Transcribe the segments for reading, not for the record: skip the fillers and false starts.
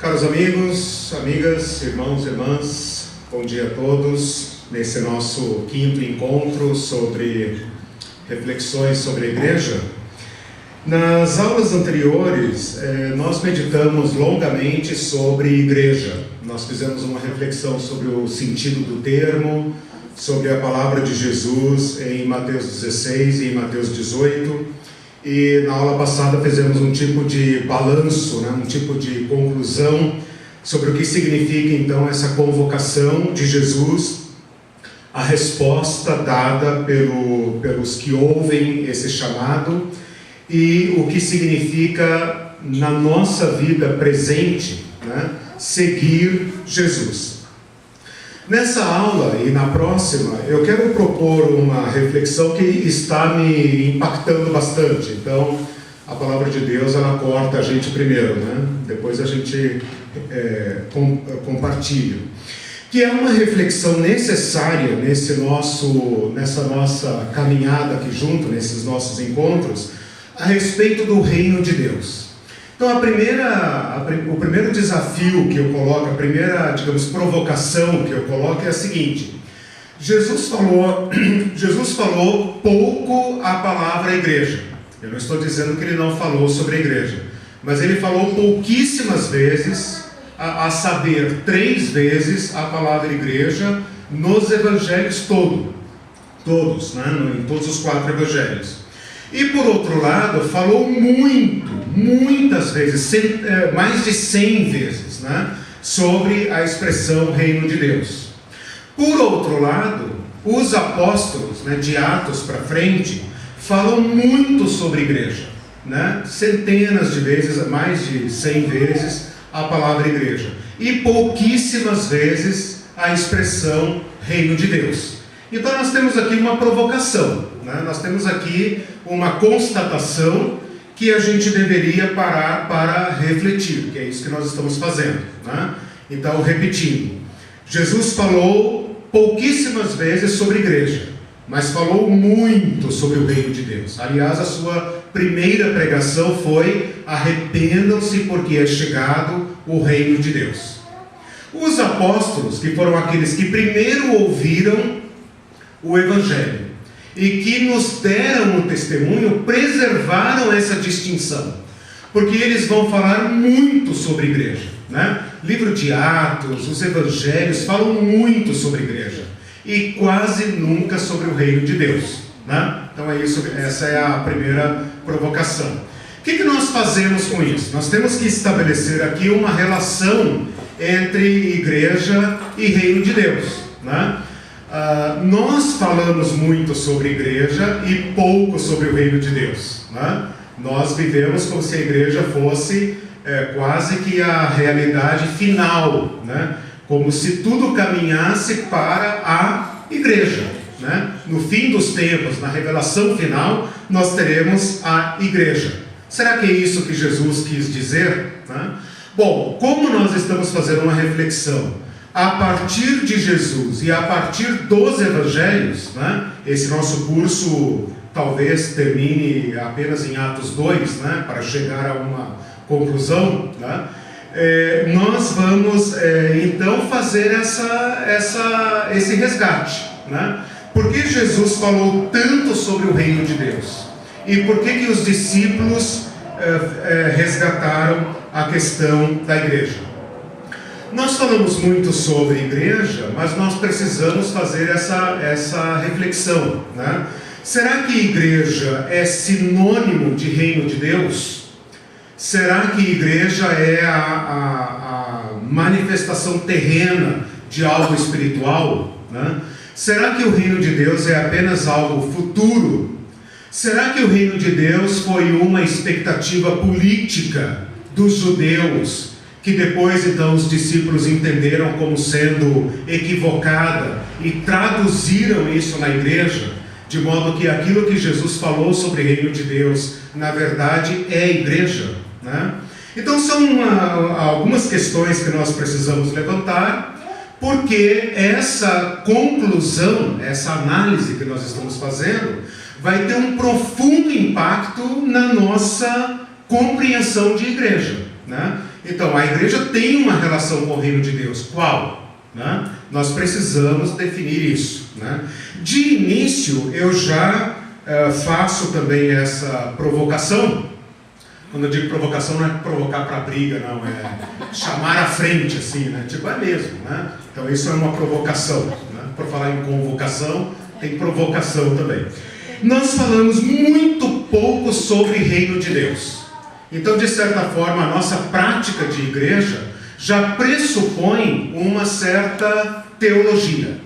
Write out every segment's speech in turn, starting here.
Caros amigos, amigas, irmãos e irmãs, bom dia a todos. Nesse nosso quinto encontro sobre reflexões sobre a igreja. Nas aulas anteriores, nós meditamos longamente sobre igreja. Nós fizemos uma reflexão sobre o sentido do termo, sobre a palavra de Jesus em Mateus 16 e em Mateus 18. E na aula passada fizemos um tipo de balanço, um tipo de conclusão sobre o que significa então essa convocação de Jesus, a resposta dada pelos que ouvem esse chamado e o que significa na nossa vida presente, seguir Jesus. Nessa aula e na próxima, eu quero propor uma reflexão que está me impactando bastante. Então, a palavra de Deus, ela corta a gente primeiro, depois a gente compartilha. Que é uma reflexão necessária nessa nossa caminhada aqui junto, nesses nossos encontros, a respeito do reino de Deus. Então, o primeiro desafio que eu coloco, a primeira, provocação que eu coloco é a seguinte: Jesus falou pouco a palavra igreja. Eu não estou dizendo que ele não falou sobre a igreja, mas ele falou pouquíssimas vezes, a saber, 3 vezes a palavra igreja nos evangelhos todos, em todos os 4 evangelhos. E por outro lado, falou muitas vezes, mais de 100 vezes, sobre a expressão reino de Deus. Por outro lado, os apóstolos, de Atos para frente, falam muito sobre igreja, centenas de vezes, mais de 100 vezes a palavra igreja, e pouquíssimas vezes a expressão reino de Deus. Então nós temos aqui uma provocação, nós temos aqui uma constatação que a gente deveria parar para refletir, que é isso que nós estamos fazendo. Então, repetindo, Jesus falou pouquíssimas vezes sobre igreja, mas falou muito sobre o reino de Deus. Aliás, a sua primeira pregação foi: arrependam-se porque é chegado o reino de Deus. Os apóstolos, que foram aqueles que primeiro ouviram o evangelho e que nos deram o testemunho, preservaram essa distinção, porque eles vão falar muito sobre igreja, Livro de Atos, os evangelhos falam muito sobre igreja e quase nunca sobre o reino de Deus, Então é isso, essa é a primeira provocação. O que nós fazemos com isso? Nós temos que estabelecer aqui uma relação entre igreja e reino de Deus, nós falamos muito sobre igreja e pouco sobre o reino de Deus, Nós vivemos como se a igreja fosse quase que a realidade final, Como se tudo caminhasse para a igreja, No fim dos tempos, na revelação final, nós teremos a igreja. Será que é isso que Jesus quis dizer? Bom, como nós estamos fazendo uma reflexão a partir de Jesus e a partir dos evangelhos, esse nosso curso talvez termine apenas em Atos 2, para chegar a uma conclusão, nós vamos então fazer esse resgate, Por que Jesus falou tanto sobre o reino de Deus? E por que os discípulos resgataram a questão da igreja? Nós falamos muito sobre igreja, mas nós precisamos fazer essa reflexão, Será que igreja é sinônimo de reino de Deus? Será que igreja é a manifestação terrena de algo espiritual? Será que o reino de Deus é apenas algo futuro? Será que o reino de Deus foi uma expectativa política dos judeus, que depois então os discípulos entenderam como sendo equivocada e traduziram isso na igreja, de modo que aquilo que Jesus falou sobre o reino de Deus, na verdade é a igreja, Então são algumas questões que nós precisamos levantar, porque essa conclusão, essa análise que nós estamos fazendo, vai ter um profundo impacto na nossa compreensão de igreja, Então, a igreja tem uma relação com o reino de Deus. Qual? Né? Nós precisamos definir isso. Né? De início, eu já faço também essa provocação. Quando eu digo provocação, não é provocar para briga, não. É chamar à frente, assim, né? Tipo, é mesmo, né? Então, isso é uma provocação. Né? Por falar em convocação, tem provocação também. Nós falamos muito pouco sobre reino de Deus. Então, de certa forma, a nossa prática de igreja já pressupõe uma certa teologia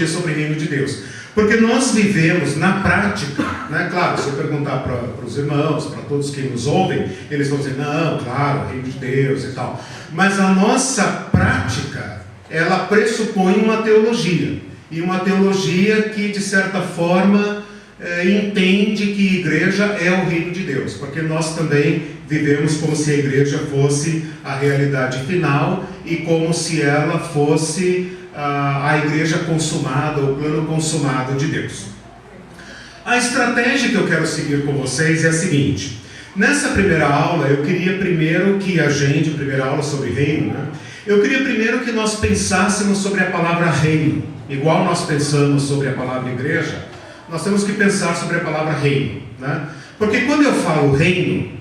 sobre o reino de Deus. Porque nós vivemos na prática, né? Claro, se eu perguntar para os irmãos, para todos que nos ouvem, eles vão dizer, não, claro, reino de Deus e tal. Mas a nossa prática, ela pressupõe uma teologia. E uma teologia que, de certa forma, entende que igreja é o reino de Deus, porque nós também vivemos como se a igreja fosse a realidade final e como se ela fosse a igreja consumada, o plano consumado de Deus. A estratégia que eu quero seguir com vocês é a seguinte: nessa primeira aula, eu queria primeiro que primeira aula sobre reino, né? Eu queria primeiro que nós pensássemos sobre a palavra reino, igual nós pensamos sobre a palavra igreja. Nós temos que pensar sobre a palavra reino, né? Porque quando eu falo reino,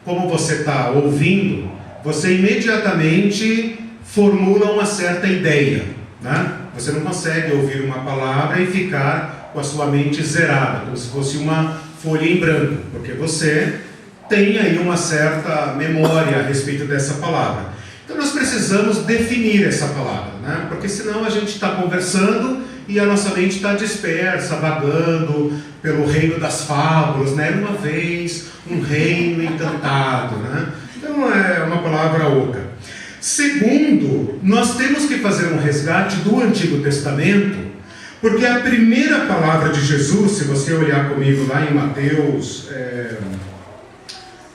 como você está ouvindo, você imediatamente formula uma certa ideia, né? Você não consegue ouvir uma palavra e ficar com a sua mente zerada, como se fosse uma folha em branco, porque você tem aí uma certa memória a respeito dessa palavra. Então nós precisamos definir essa palavra, né? Porque senão a gente está conversando e a nossa mente está dispersa, vagando pelo reino das fábulas, né? Uma vez, um reino encantado, né? Então é uma palavra oca. Segundo, nós temos que fazer um resgate do Antigo Testamento, porque a primeira palavra de Jesus, se você olhar comigo lá em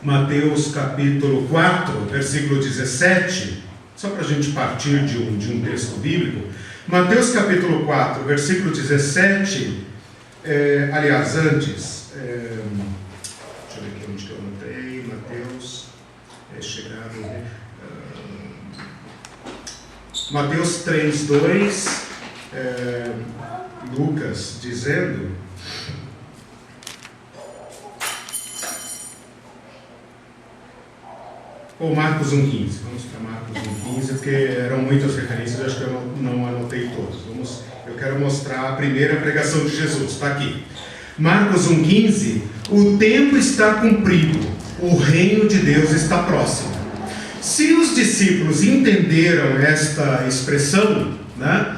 Mateus capítulo 4, versículo 17, só para a gente partir de um texto bíblico. Mateus capítulo 4, versículo 17, aliás, antes, deixa eu ver aqui onde que eu anotei, Mateus, Mateus 3, 2, Lucas dizendo, ou Marcos 1,15, vamos para Marcos 1,15, porque eram muitas referências, acho que eu não anotei todas. Eu quero mostrar a primeira pregação de Jesus, está aqui. Marcos 1,15, o tempo está cumprido, o reino de Deus está próximo. Se os discípulos entenderam esta expressão, né,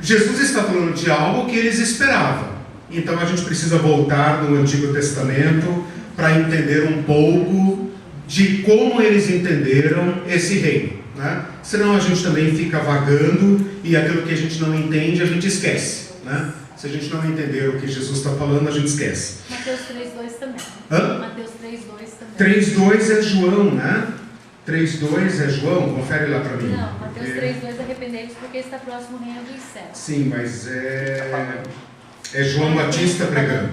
Jesus está falando de algo que eles esperavam. Então a gente precisa voltar no Antigo Testamento para entender um pouco de como eles entenderam esse reino, né? Senão a gente também fica vagando e aquilo que a gente não entende, a gente esquece, né? Se a gente não entender o que Jesus está falando, a gente esquece. Mateus 3,2 também. Mateus 3,2 também. 3,2 é João, né? 3,2 é João, confere lá para mim. Não, Mateus 3,2 arrependei-vos porque está próximo o reino dos céus. Sim, mas é João Batista pregando.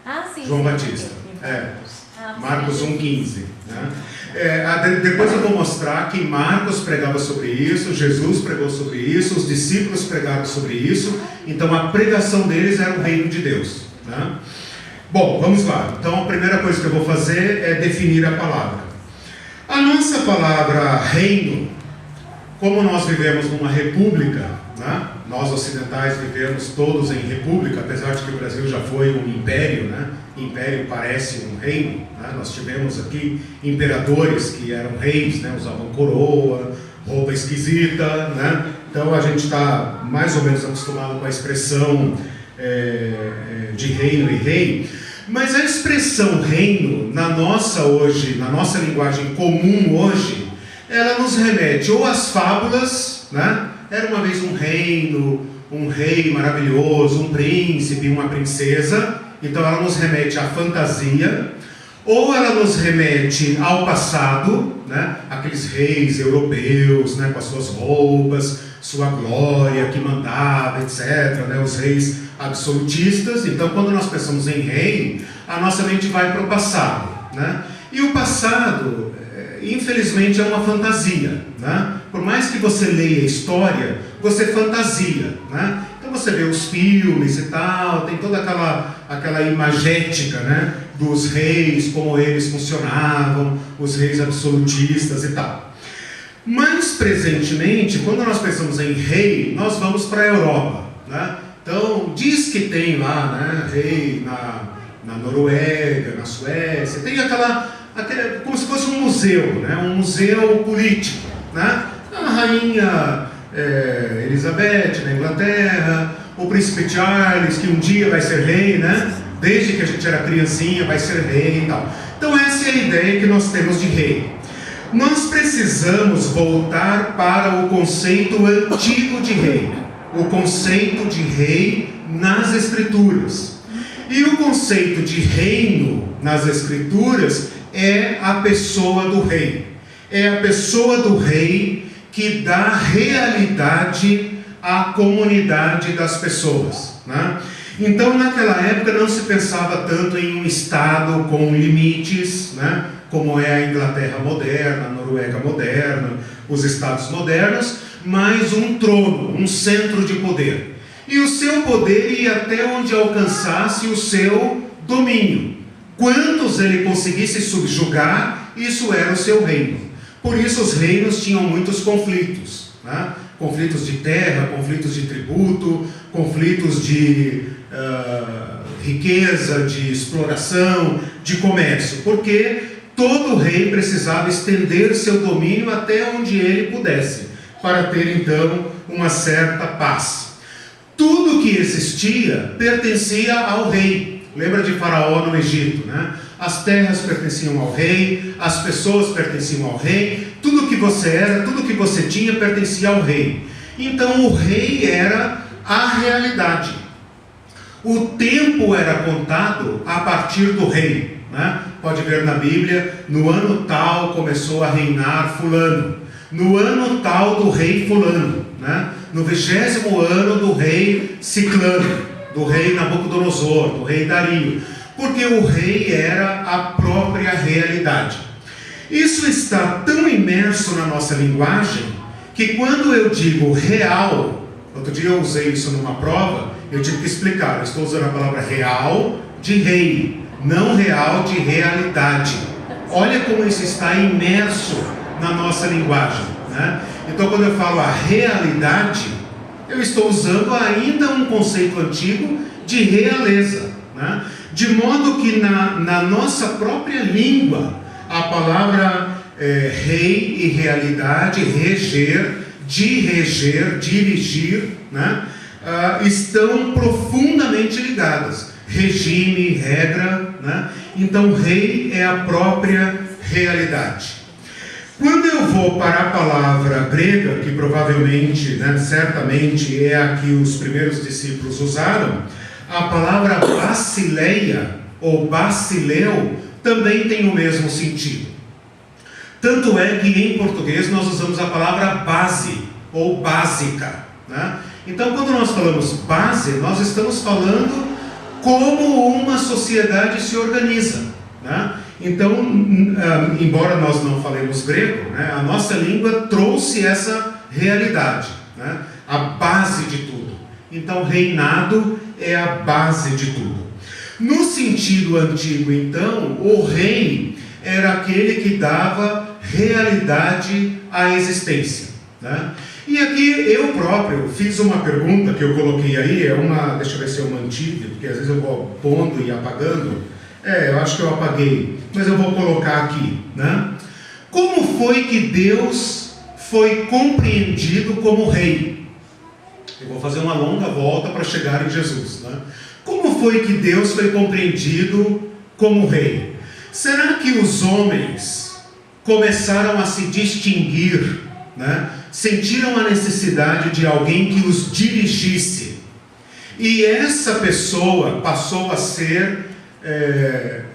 Ah, sim. João Batista. Marcos 1,15. Né? Depois eu vou mostrar que Marcos pregava sobre isso, Jesus pregou sobre isso, os discípulos pregaram sobre isso. Então a pregação deles era o reino de Deus, né? Bom, vamos lá. Então a primeira coisa que eu vou fazer é definir a palavra. A nossa palavra reino, como nós vivemos numa república, né? Nós ocidentais vivemos todos em república, apesar de que o Brasil já foi um império, né? Império parece um reino, né? Nós tivemos aqui imperadores que eram reis, né? Usavam coroa, roupa esquisita, né? Então a gente está mais ou menos acostumado com a expressão de reino e rei, mas a expressão reino na nossa linguagem comum hoje, ela nos remete ou às fábulas, né? Era uma vez um reino, um rei maravilhoso, um príncipe, uma princesa. Então ela nos remete à fantasia, ou ela nos remete ao passado, né? Aqueles reis europeus, né? Com as suas roupas, sua glória que mandava, etc., né? Os reis absolutistas. Então quando nós pensamos em rei, a nossa mente vai para o passado, né? E o passado, infelizmente, é uma fantasia, né? Por mais que você leia a história, você fantasia, né? Então você vê os filmes e tal, tem toda aquela imagética, né? Dos reis, como eles funcionavam, os reis absolutistas e tal. Mas, presentemente, quando nós pensamos em rei, nós vamos para a Europa, né? Então, diz que tem lá, né, rei na Noruega, na Suécia, tem como se fosse um museu, né? Um museu político, né? A rainha Elizabeth na Inglaterra, o príncipe Charles, que um dia vai ser rei, né? Desde que a gente era criancinha vai ser rei e tal. Então essa é a ideia que nós temos de rei. Nós precisamos voltar para o conceito antigo de rei, o conceito de rei nas Escrituras. E o conceito de reino nas Escrituras é a pessoa do rei. É a pessoa do rei que dá realidade à comunidade das pessoas, né? Então, naquela época não se pensava tanto em um Estado com limites, né? Como é a Inglaterra moderna, a Noruega moderna, os Estados modernos, mas um trono, um centro de poder. E o seu poder ia até onde alcançasse o seu domínio. Quantos ele conseguisse subjugar, isso era o seu reino. Por isso os reinos tinham muitos conflitos, né? Conflitos de terra, conflitos de tributo, conflitos de riqueza, de exploração, de comércio, porque todo rei precisava estender seu domínio até onde ele pudesse, para ter então uma certa paz. Tudo que existia pertencia ao rei. Lembra de Faraó no Egito, né? As terras pertenciam ao rei, as pessoas pertenciam ao rei, tudo que você era, tudo que você tinha pertencia ao rei. Então o rei era a realidade. O tempo era contado a partir do rei, né? Pode ver na Bíblia, no ano tal começou a reinar fulano, no ano tal do rei fulano, né? No 20º ano do rei Ciclano, do rei Nabucodonosor, do rei Dario, porque o rei era a própria realidade. Isso está tão imerso na nossa linguagem, que quando eu digo real, outro dia eu usei isso numa prova, eu tive que explicar, eu estou usando a palavra real de rei, não real de realidade. Olha como isso está imerso na nossa linguagem, né? Então quando eu falo a realidade, eu estou usando ainda um conceito antigo de realeza, né? De modo que na nossa própria língua, a palavra rei e realidade, reger, dirigir, né? Estão profundamente ligadas. Regime, regra, né? Então rei é a própria realidade. Quando eu vou para a palavra grega, que provavelmente, né, certamente é a que os primeiros discípulos usaram, a palavra basileia ou basileu também tem o mesmo sentido. Tanto é que em português nós usamos a palavra base ou básica, né? Então quando nós falamos base, nós estamos falando como uma sociedade se organiza, né? Então, embora nós não falemos grego, né, a nossa língua trouxe essa realidade, né, a base de tudo. Então, reinado é a base de tudo. No sentido antigo, então, o rei era aquele que dava realidade à existência, né? E aqui eu próprio fiz uma pergunta que eu coloquei aí, deixa eu ver se eu mantive, porque às vezes eu vou pondo e apagando. Eu acho que eu apaguei, mas eu vou colocar aqui, né? Como foi que Deus foi compreendido como rei? Eu vou fazer uma longa volta para chegar em Jesus, né? Como foi que Deus foi compreendido como rei? Será que os homens começaram a se distinguir, né? Sentiram a necessidade de alguém que os dirigisse, e essa pessoa passou a ser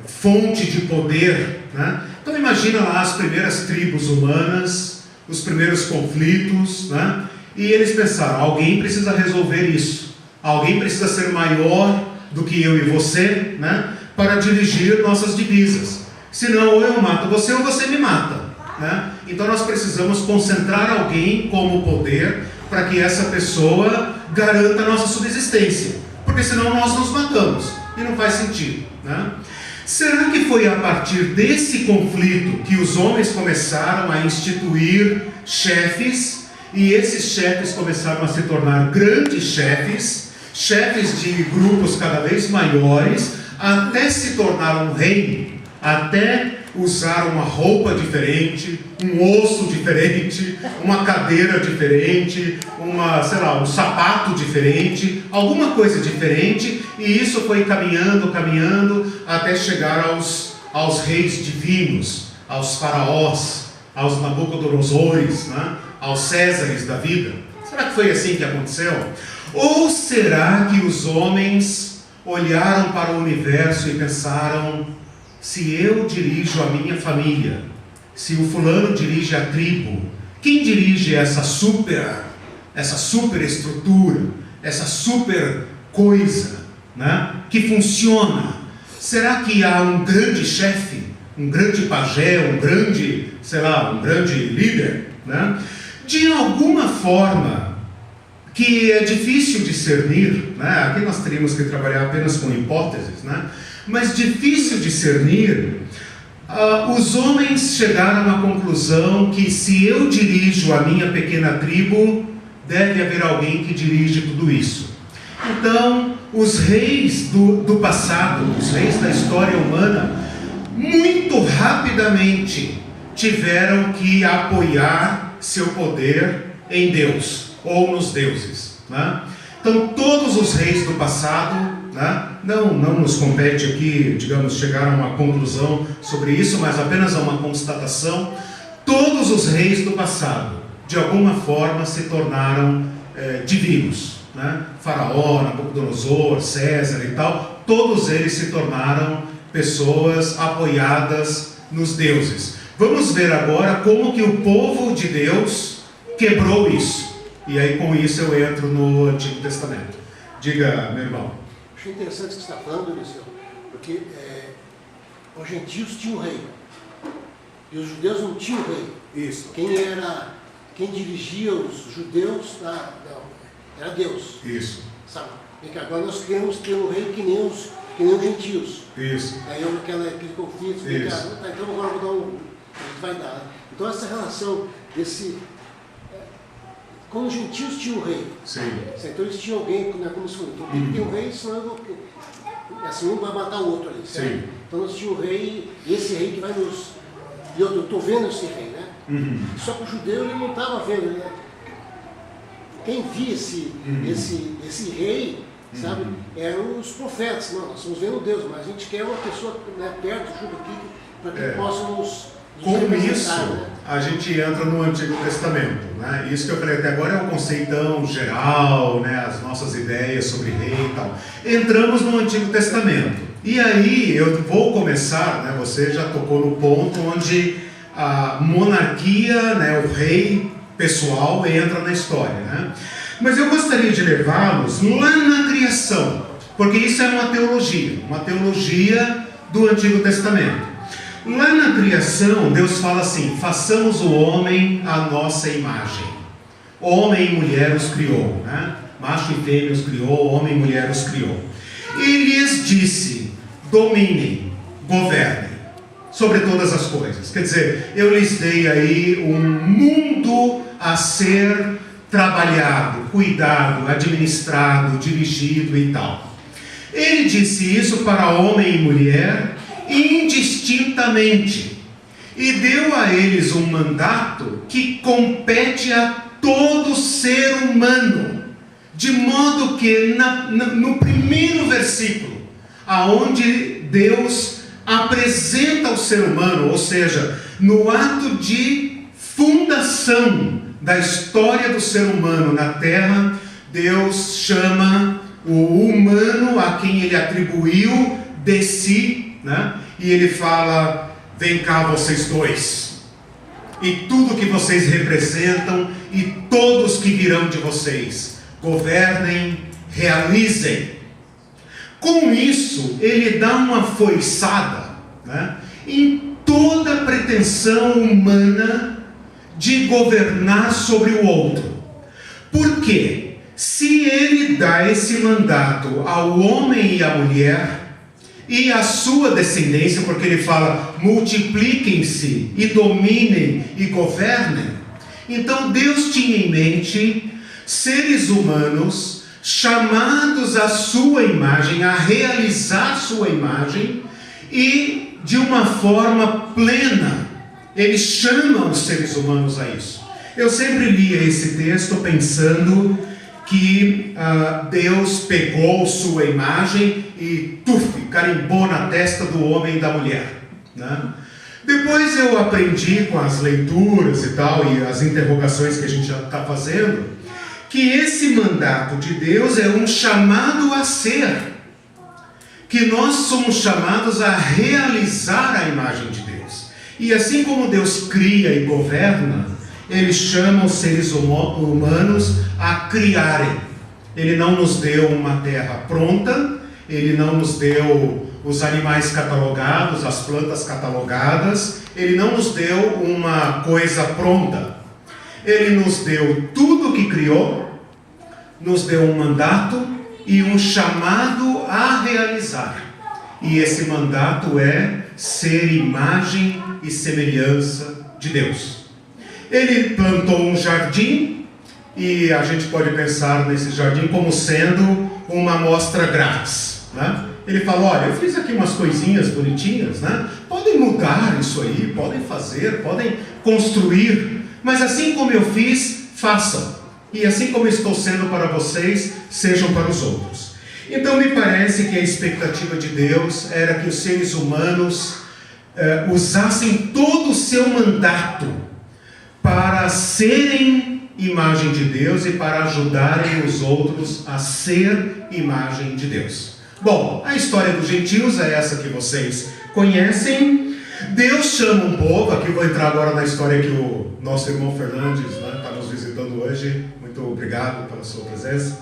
fonte de poder, né? Então imagina lá as primeiras tribos humanas, os primeiros conflitos, né? E eles pensaram, alguém precisa resolver isso, alguém precisa ser maior do que eu e você, né? Para dirigir nossas divisas, senão ou eu mato você ou você me mata, né? Então nós precisamos concentrar alguém como poder para que essa pessoa garanta a nossa subsistência, porque senão nós nos matamos e não faz sentido, né? Será que foi a partir desse conflito que os homens começaram a instituir chefes, e esses chefes começaram a se tornar grandes chefes, chefes de grupos cada vez maiores, até se tornar um reino, até usar uma roupa diferente, um osso diferente, uma cadeira diferente, um sapato diferente, alguma coisa diferente, e isso foi caminhando, até chegar aos reis divinos, aos faraós, aos Nabucodonosores, né? Aos Césares da vida. Será que foi assim que aconteceu? Ou será que os homens olharam para o universo e pensaram: se eu dirijo a minha família, se o fulano dirige a tribo, quem dirige essa super estrutura, essa super coisa, né, que funciona? Será que há um grande chefe, um grande pajé, um grande líder, né? De alguma forma que é difícil discernir, né? Aqui nós teríamos que trabalhar apenas com hipóteses, né? Mas difícil discernir, os homens chegaram à conclusão que se eu dirijo a minha pequena tribo, deve haver alguém que dirige tudo isso. Então, os reis do passado, os reis da história humana, muito rapidamente tiveram que apoiar seu poder em Deus, ou nos deuses, né? Então todos os reis do passado, né? não nos compete aqui, digamos, chegar a uma conclusão sobre isso, mas apenas a uma constatação. Todos os reis do passado, de alguma forma, se tornaram divinos, né? Faraó, Nabucodonosor, César e tal, todos eles se tornaram pessoas apoiadas nos deuses. Vamos ver agora como que o povo de Deus quebrou isso. E aí com isso eu entro no Antigo Testamento. Diga, meu irmão. Achei interessante o que você está falando, Eliseu, porque os gentios tinham rei e os judeus não tinham rei. Isso. Quem dirigia os judeus era Deus. Isso. Sabe? E que agora nós queremos ter um rei que nem os gentios. Isso. Aí aquele conflito. Então agora eu vou dar a gente vai dar. Então essa relação desse... Quando os gentios tinham um rei, sim. Então eles tinham alguém, né, como se fosse, então tem que ter um rei, senão assim, um vai matar o outro ali, certo? Sim. Então nós tínhamos um rei, e esse rei que vai nos... E eu estou vendo esse rei, né? Uhum. Só que o judeu ele não estava vendo, né? Quem via esse rei, sabe, eram os profetas. Não, nós estamos vendo Deus, mas a gente quer uma pessoa, né, perto, junto aqui, para que possa nos com isso, né? A gente entra no Antigo Testamento, né? Isso que eu falei até agora é um conceitão geral, né? As nossas ideias sobre rei e tal. Entramos no Antigo Testamento. E aí eu vou começar, né? Você já tocou no ponto onde a monarquia, né? O rei pessoal entra na história, né? Mas eu gostaria de levá-los lá na criação, porque isso é uma teologia do Antigo Testamento. Lá na criação, Deus fala assim: façamos o homem à nossa imagem. Homem e mulher os criou, né? Macho e fêmea os criou, homem e mulher os criou. E lhes disse: dominem, governem sobre todas as coisas. Quer dizer, eu lhes dei aí um mundo a ser trabalhado, cuidado, administrado, dirigido e tal. Ele disse isso para homem e mulher indistintamente, e deu a eles um mandato que compete a todo ser humano, de modo que no primeiro versículo, aonde Deus apresenta o ser humano, ou seja, no ato de fundação da história do ser humano na terra, Deus chama o humano a quem ele atribuiu de si, né? E ele fala: vem cá vocês dois, e tudo que vocês representam, e todos que virão de vocês, governem, realizem. Com isso, ele dá uma foiçada, né, em toda pretensão humana de governar sobre o outro. Por quê? Se ele dá esse mandato ao homem e à mulher e à sua descendência, porque ele fala, multipliquem-se e dominem e governem, então Deus tinha em mente seres humanos chamados à sua imagem, a realizar sua imagem, e de uma forma plena, ele chama os seres humanos a isso. Eu sempre lia esse texto pensando que Deus pegou sua imagem e carimbou na testa do homem e da mulher, né? Depois eu aprendi com as leituras e tal, e as interrogações que a gente já está fazendo, que esse mandato de Deus é um chamado a ser, que nós somos chamados a realizar a imagem de Deus. E assim como Deus cria e governa, Ele chama os seres humanos a criarem. Ele não nos deu uma terra pronta, Ele não nos deu os animais catalogados, as plantas catalogadas, Ele não nos deu uma coisa pronta. Ele nos deu tudo o que criou, nos deu um mandato e um chamado a realizar. E esse mandato é ser imagem e semelhança de Deus. Ele plantou um jardim, e a gente pode pensar nesse jardim como sendo uma amostra grátis, né? Ele falou, olha, eu fiz aqui umas coisinhas bonitinhas, né? Podem mudar isso aí, podem fazer, podem construir, mas assim como eu fiz, façam. E assim como eu estou sendo para vocês, sejam para os outros. Então me parece que a expectativa de Deus era que os seres humanos usassem todo o seu mandato para serem imagem de Deus e para ajudarem os outros a ser imagem de Deus. Bom, a história dos gentios é essa que vocês conhecem. Deus chama um povo, aqui eu vou entrar agora na história que o nosso irmão Fernandes está nos visitando hoje. Muito obrigado pela sua presença.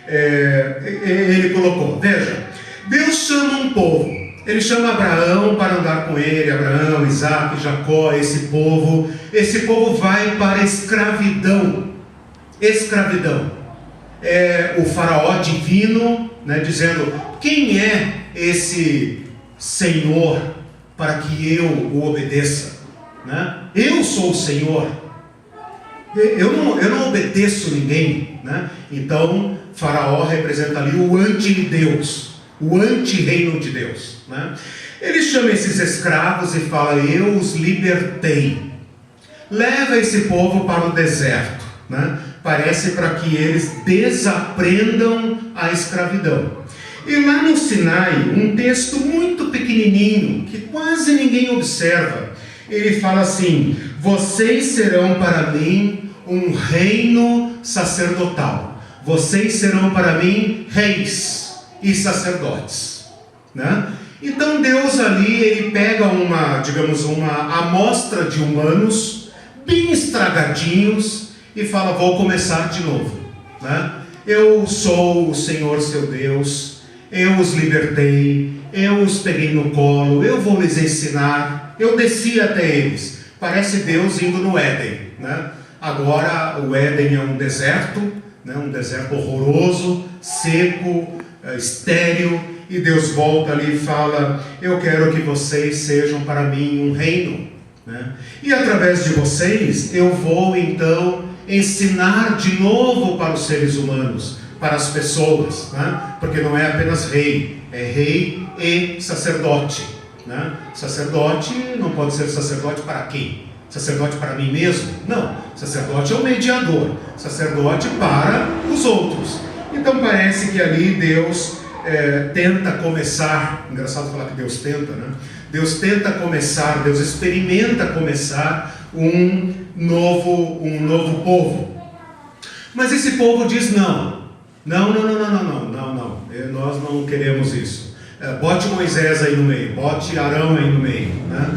Ele colocou, veja, Deus chama um povo. Ele chama Abraão para andar com ele, Abraão, Isaac, Jacó, esse povo vai para a escravidão. Escravidão. É o faraó divino, né, dizendo, quem é esse Senhor para que eu o obedeça? Né? Eu sou o Senhor. Eu não obedeço ninguém, né? Então, faraó representa ali o anti-Deus, o anti-reino de Deus, né? Ele chama esses escravos e fala, eu os libertei. Leva esse povo para o deserto, né? Parece para que eles desaprendam a escravidão. E lá no Sinai, um texto muito pequenininho, que quase ninguém observa, ele fala assim, vocês serão para mim um reino sacerdotal. Vocês serão para mim reis e sacerdotes, né? Então Deus ali, ele pega uma amostra de humanos, bem estragadinhos, e fala, vou começar de novo, né? Eu sou o Senhor seu Deus, eu os libertei, eu os peguei no colo, eu vou lhes ensinar, eu desci até eles. Parece Deus indo no Éden, né? Agora o Éden é um deserto, né? Um deserto horroroso, seco, estéril, e Deus volta ali e fala, eu quero que vocês sejam para mim um reino, né? E através de vocês eu vou então ensinar de novo para os seres humanos, para as pessoas, né? Porque não é apenas rei, é rei e sacerdote, né? Sacerdote não pode ser sacerdote para quem? Sacerdote para mim mesmo? Não, sacerdote é o mediador, sacerdote para os outros. Então parece que ali Deus tenta começar, engraçado falar que Deus tenta, né? Deus tenta começar, Deus experimenta começar um novo povo. Mas esse povo diz não, nós não queremos isso. Bote Moisés aí no meio, bote Arão aí no meio, né?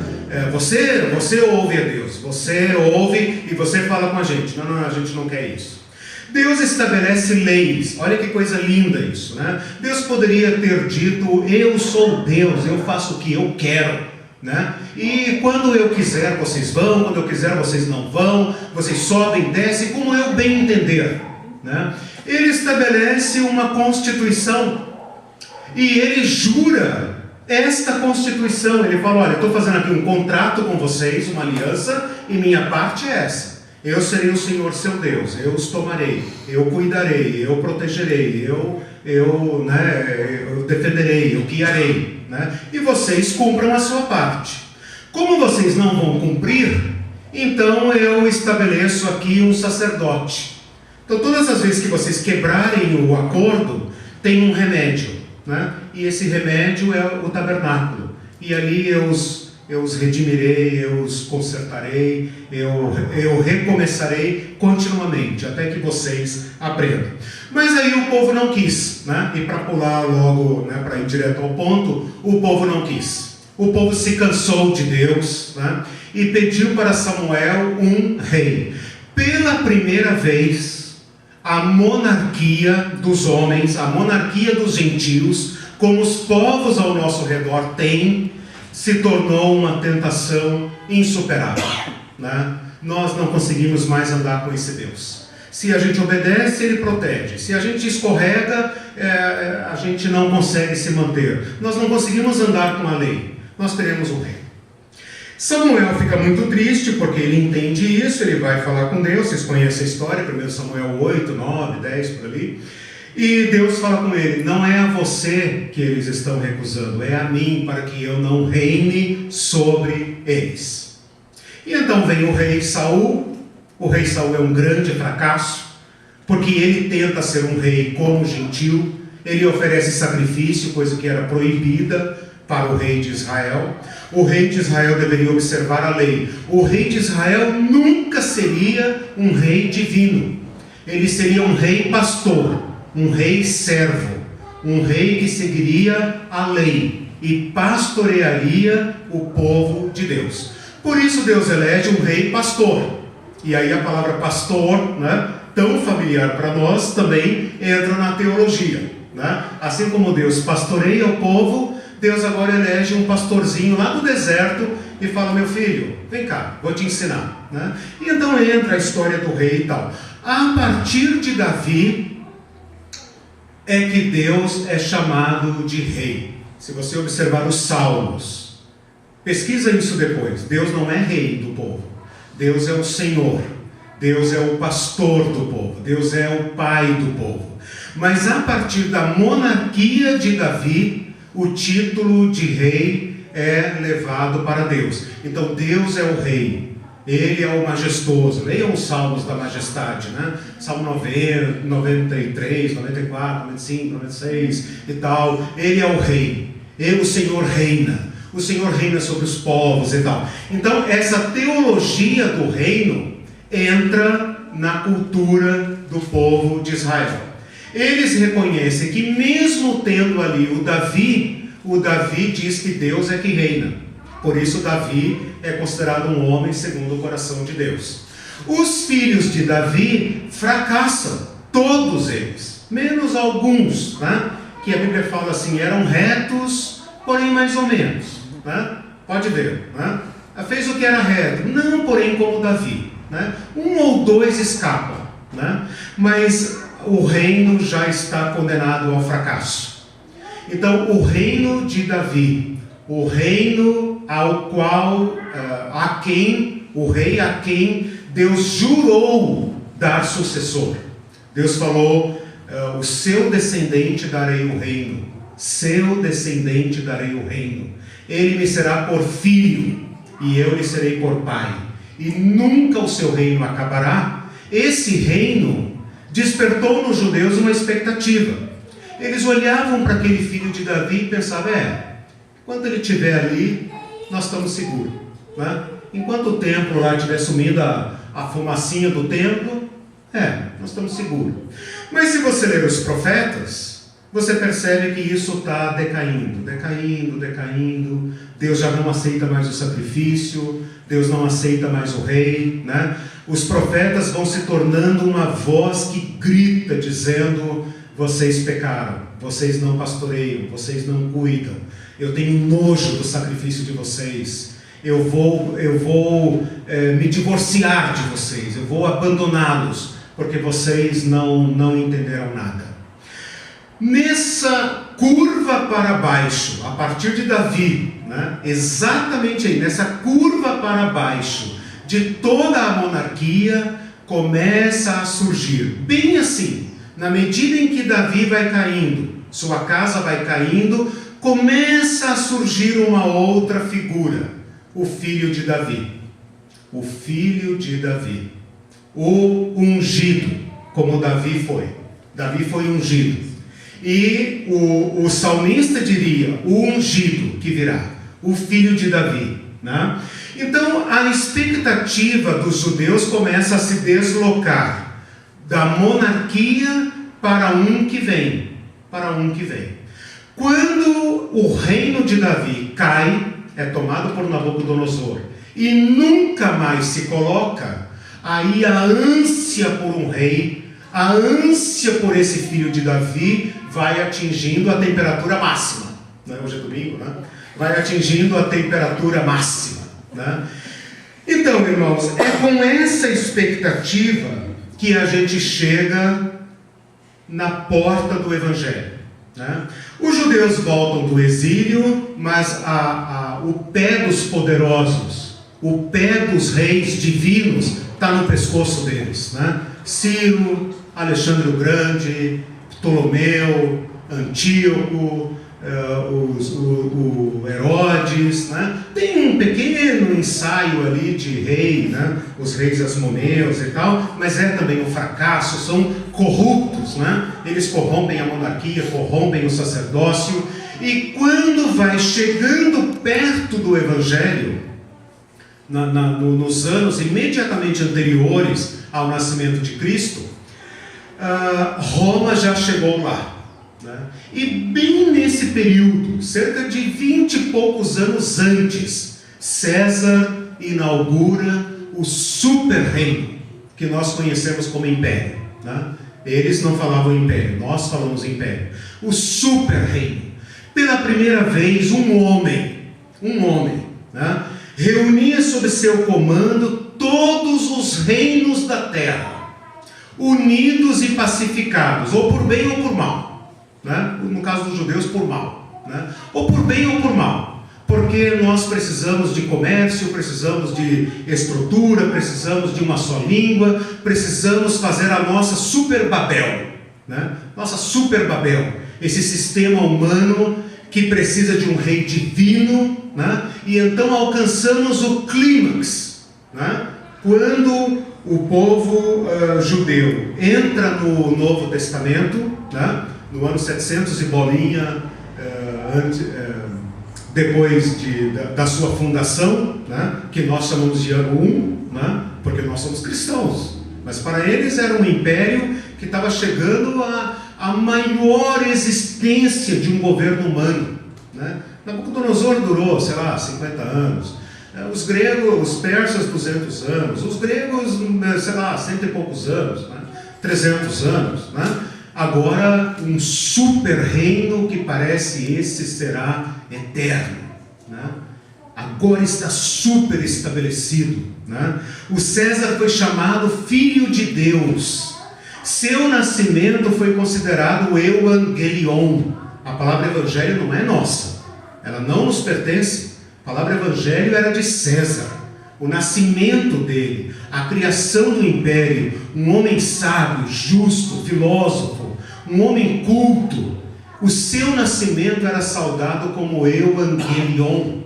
Você ouve a Deus, você ouve e você fala com a gente. Não, a gente não quer isso. Deus estabelece leis, olha que coisa linda isso, né? Deus poderia ter dito, eu sou Deus, eu faço o que eu quero, né? E quando eu quiser vocês vão, quando eu quiser vocês não vão, vocês sobem, descem, como eu bem entender, né? Ele estabelece uma constituição e ele jura esta constituição. Ele fala: olha, eu estou fazendo aqui um contrato com vocês, uma aliança, e minha parte é essa. Eu serei o Senhor seu Deus, eu os tomarei, eu cuidarei, eu protegerei, eu defenderei, eu guiarei, né? E vocês cumpram a sua parte. Como vocês não vão cumprir, então eu estabeleço aqui um sacerdote. Então todas as vezes que vocês quebrarem o acordo, tem um remédio, né? E esse remédio é o tabernáculo. E ali eu os redimirei, eu os consertarei, eu recomeçarei continuamente, até que vocês aprendam. Mas aí o povo não quis, né? E para pular logo, né, para ir direto ao ponto, o povo não quis. O povo se cansou de Deus, né? E pediu para Samuel um rei. Pela primeira vez, a monarquia dos homens, a monarquia dos gentios, como os povos ao nosso redor têm, se tornou uma tentação insuperável, né? Nós não conseguimos mais andar com esse Deus. Se a gente obedece, ele protege. Se a gente escorrega, a gente não consegue se manter. Nós não conseguimos andar com a lei. Nós queremos um rei. Samuel fica muito triste porque ele entende isso. Ele vai falar com Deus. Vocês conhecem a história, 1 Samuel 8, 9, 10, por ali. E Deus fala com ele: não é a você que eles estão recusando, é a mim, para que eu não reine sobre eles. E então vem o rei Saul. O rei Saul é um grande fracasso, porque ele tenta ser um rei como gentil. Ele oferece sacrifício, coisa que era proibida para o rei de Israel. O rei de Israel deveria observar a lei. O rei de Israel nunca seria um rei divino. Ele seria um rei pastor, um rei servo, um rei que seguiria a lei e pastorearia o povo de Deus. Por isso Deus elege um rei pastor. E aí a palavra pastor, né, tão familiar para nós, também entra na teologia, né? Assim como Deus pastoreia o povo, Deus agora elege um pastorzinho lá no deserto e fala: meu filho, vem cá, vou te ensinar, né? E então entra a história do rei e tal. A partir de Davi é que Deus é chamado de rei. Se você observar os Salmos, pesquisa isso depois. Deus não é rei do povo. Deus é o Senhor. Deus é o pastor do povo. Deus é o pai do povo. Mas a partir da monarquia de Davi, o título de rei é levado para Deus. Então Deus é o rei. Ele é o majestoso. Leiam os salmos da majestade, né? Salmo 90, 93, 94, 95, 96 e tal. Ele é o rei. O Senhor reina. O Senhor reina sobre os povos e tal. Então essa teologia do reino entra na cultura do povo de Israel. Eles reconhecem que mesmo tendo ali o Davi diz que Deus é que reina. Por isso Davi é considerado um homem segundo o coração de Deus. Os filhos de Davi fracassam, todos eles, menos alguns, né? Que a Bíblia fala assim, eram retos, porém mais ou menos, né? Pode ver, né? Fez o que era reto, não porém como Davi, né? Um ou dois escapam, né? Mas o reino já está condenado ao fracasso. Então o reino de Davi, o reino ao qual, o rei a quem Deus jurou dar sucessor. Deus falou, o seu descendente darei o reino, seu descendente darei o reino. Ele me será por filho, e eu lhe serei por pai. E nunca o seu reino acabará. Esse reino despertou nos judeus uma expectativa. Eles olhavam para aquele filho de Davi e pensavam, quando ele estiver ali, nós estamos seguros, né? Enquanto o templo lá estiver sumindo a fumacinha do templo, nós estamos seguros. Mas se você ler os profetas, você percebe que isso está decaindo. Deus já não aceita mais o sacrifício, Deus não aceita mais o rei, né? Os profetas vão se tornando uma voz que grita, dizendo, vocês pecaram, vocês não pastoreiam, vocês não cuidam, eu tenho nojo do sacrifício de vocês, eu vou me divorciar de vocês, eu vou abandoná-los, porque vocês não entenderam nada. Nessa curva para baixo, a partir de Davi, né, exatamente aí, nessa curva para baixo de toda a monarquia, começa a surgir, bem assim, na medida em que Davi vai caindo, sua casa vai caindo, começa a surgir uma outra figura, o filho de Davi, o filho de Davi, o ungido, como Davi foi ungido. E o salmista diria, o ungido que virá, o filho de Davi, né? Então a expectativa dos judeus começa a se deslocar da monarquia para um que vem, Quando o reino de Davi cai, é tomado por Nabucodonosor e nunca mais se coloca, aí a ânsia por um rei, a ânsia por esse filho de Davi vai atingindo a temperatura máxima, né? Hoje é domingo, né? Vai atingindo a temperatura máxima, né? Então, irmãos, é com essa expectativa que a gente chega na porta do Evangelho, né? Os judeus voltam do exílio, mas o pé dos poderosos, o pé dos reis divinos está no pescoço deles, né? Ciro, Alexandre o Grande, Ptolomeu, Antíoco, o Herodes, né? Tem um pequeno ensaio ali de rei, né? Os reis asmoneus e tal, mas é também um fracasso, são corruptos, né? Eles corrompem a monarquia, corrompem o sacerdócio, e quando vai chegando perto do Evangelho, nos anos imediatamente anteriores ao nascimento de Cristo, Roma já chegou lá, né? E bem nesse período, cerca de 20 e poucos anos antes, César inaugura o super reino que nós conhecemos como império, né? Eles não falavam império, nós falamos império. O super reino. Pela primeira vez um homem, né, reunia sob seu comando todos os reinos da terra, unidos e pacificados, ou por bem ou por mal, né? No caso dos judeus, por mal, né? Ou por bem ou por mal, porque nós precisamos de comércio, precisamos de estrutura, precisamos de uma só língua, precisamos fazer a nossa super Babel, né? Nossa super Babel, esse sistema humano que precisa de um rei divino, né? E então alcançamos o clímax, né? Quando o povo judeu entra no Novo Testamento, né? No ano 700 e bolinha, depois da sua fundação, né? Que nós chamamos de ano 1, né? Porque nós somos cristãos, mas para eles era um império que estava chegando a maior existência de um governo humano, né? Nabucodonosor durou, 50 anos, os gregos, os persas 200 anos, os gregos, 100 e poucos anos, né? 300 anos, né? Agora um super reino que parece esse será eterno, né? Agora está super estabelecido, né? O César foi chamado Filho de Deus. Seu nascimento foi considerado o Evangelion. A palavra Evangelho não é nossa, ela não nos pertence. A palavra Evangelho era de César. O nascimento dele, a criação do império, um homem sábio, justo, filósofo, um homem culto. O seu nascimento era saudado como Evangelion,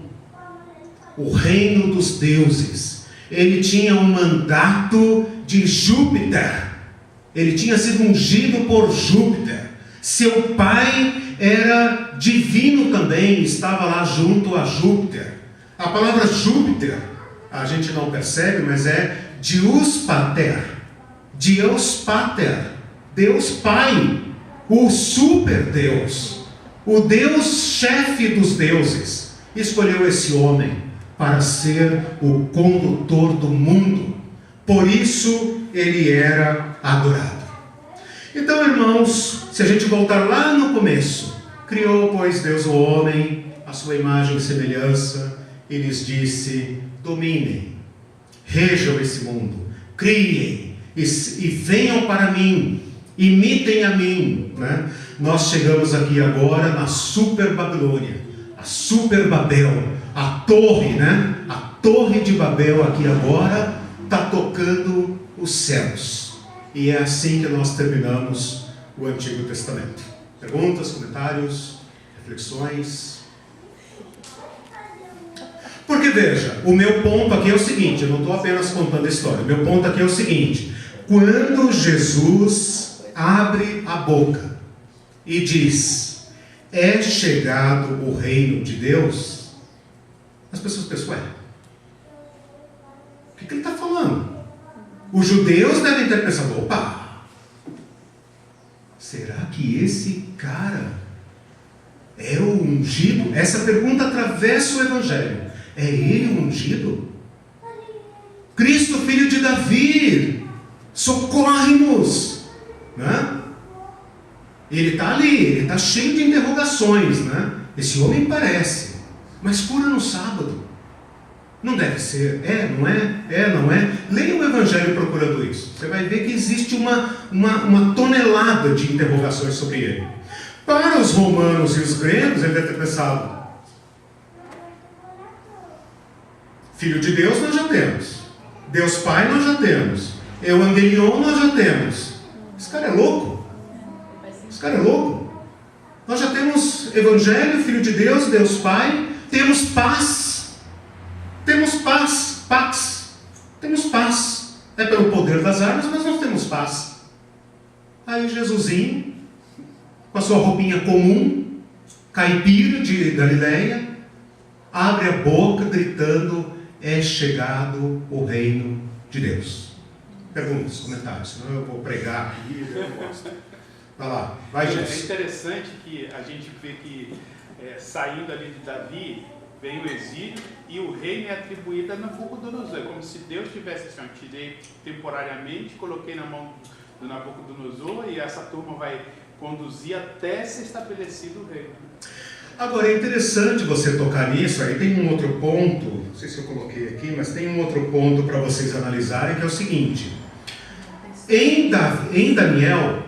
o reino dos deuses. Ele tinha um mandato de Júpiter. Ele tinha sido ungido por Júpiter. Seu pai era divino também, estava lá junto a Júpiter. A palavra Júpiter, a gente não percebe, mas é Deus Pater. Deus Pater, Deus Pai, o super Deus, o Deus chefe dos deuses, escolheu esse homem para ser o condutor do mundo. Por isso ele era adorado. Então, irmãos, se a gente voltar lá no começo, criou, pois, Deus o homem, a sua imagem e semelhança, e lhes disse: dominem, rejam esse mundo, criem e venham para mim, imitem a mim, né? Nós chegamos aqui agora na Super Babilônia, a Super Babel, a torre, né? A torre de Babel aqui agora está tocando os céus. E é assim que nós terminamos o Antigo Testamento. Perguntas, comentários, reflexões? Porque veja, o meu ponto aqui é o seguinte, eu não estou apenas contando a história, o meu ponto aqui é o seguinte: quando Jesus abre a boca e diz: é chegado o reino de Deus, as pessoas pensam: ué, o que ele está falando? Os judeus devem ter pensado: opa, será que esse cara é o ungido? Essa pergunta atravessa o Evangelho. É ele o ungido? Cristo, filho de Davi, socorre-nos, né? Ele está ali, ele está cheio de interrogações, né? Esse homem parece, mas cura no sábado. Não deve ser, não é, não é. Leia o Evangelho procurando isso. Você vai ver que existe uma tonelada de interrogações sobre ele. Para os romanos e os gregos, ele deve ter pensado: Filho de Deus nós já temos, Deus Pai nós já temos, Evangelion nós já temos. Esse cara é louco. Esse cara é louco. Nós já temos Evangelho, Filho de Deus, Deus Pai, temos paz. Temos paz, pax. Temos paz. É pelo poder das armas, mas nós temos paz. Aí Jesusinho, com a sua roupinha comum, caipira de Galileia, abre a boca gritando: é chegado o reino de Deus. Perguntas, comentários, senão eu vou pregar aqui. Vai lá, vai, Jesus. É interessante que a gente vê que saindo ali de Davi, vem o exílio e o reino é atribuído a Nabucodonosor. É como se Deus tivesse assim: eu tirei temporariamente, coloquei na mão do Nabucodonosor e essa turma vai conduzir até ser estabelecido o reino. Agora, é interessante você tocar nisso. Aí tem um outro ponto, não sei se eu coloquei aqui, mas tem um outro ponto para vocês analisarem, que é o seguinte: em Daniel,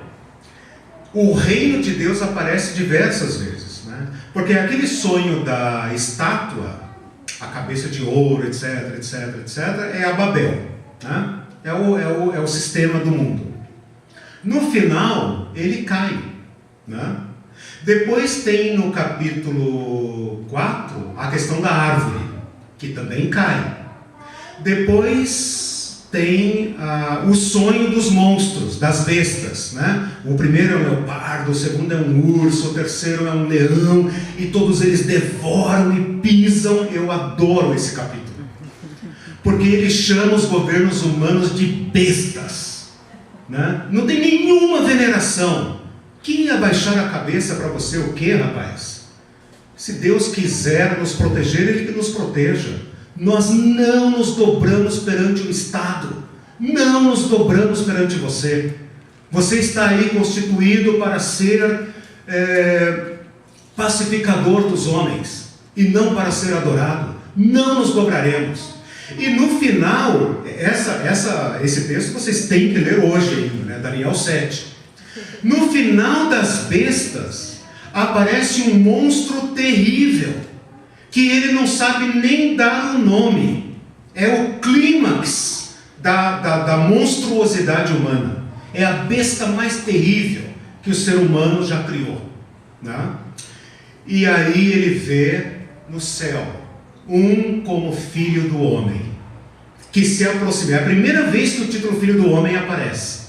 o reino de Deus aparece diversas vezes, né? Porque aquele sonho da estátua, a cabeça de ouro, etc, etc, etc, é a Babel, né? É o sistema do mundo. No final, ele cai, né? Depois tem no capítulo 4 a questão da árvore, que também cai. Depois tem o sonho dos monstros, das bestas, né? O primeiro é um leopardo, o segundo é um urso, o terceiro é um leão, e todos eles devoram e pisam. Eu adoro esse capítulo, porque ele chama os governos humanos de bestas, né? Não tem nenhuma veneração. Quem ia baixar a cabeça para você o quê, rapaz? Se Deus quiser nos proteger, Ele que nos proteja. Nós não nos dobramos perante o Estado. Não nos dobramos perante você. Você está aí constituído para ser pacificador dos homens e não para ser adorado. Não nos dobraremos. E no final, esse texto vocês têm que ler hoje ainda, né? Daniel 7. No final das bestas, aparece um monstro terrível, que ele não sabe nem dar o nome. É o clímax da monstruosidade humana. É a besta mais terrível que o ser humano já criou, né? E aí ele vê no céu um como filho do homem, que se aproxima. É a primeira vez que o título filho do homem aparece.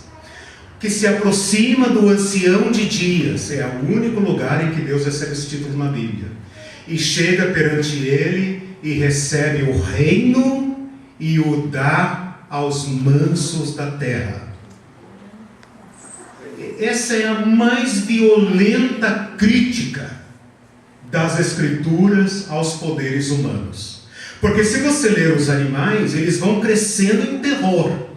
Que se aproxima do ancião de dias. É o único lugar em que Deus recebe esse título na Bíblia. E chega perante ele e recebe o reino e o dá aos mansos da terra. Essa é a mais violenta crítica das Escrituras aos poderes humanos. Porque se você ler os animais, eles vão crescendo em terror.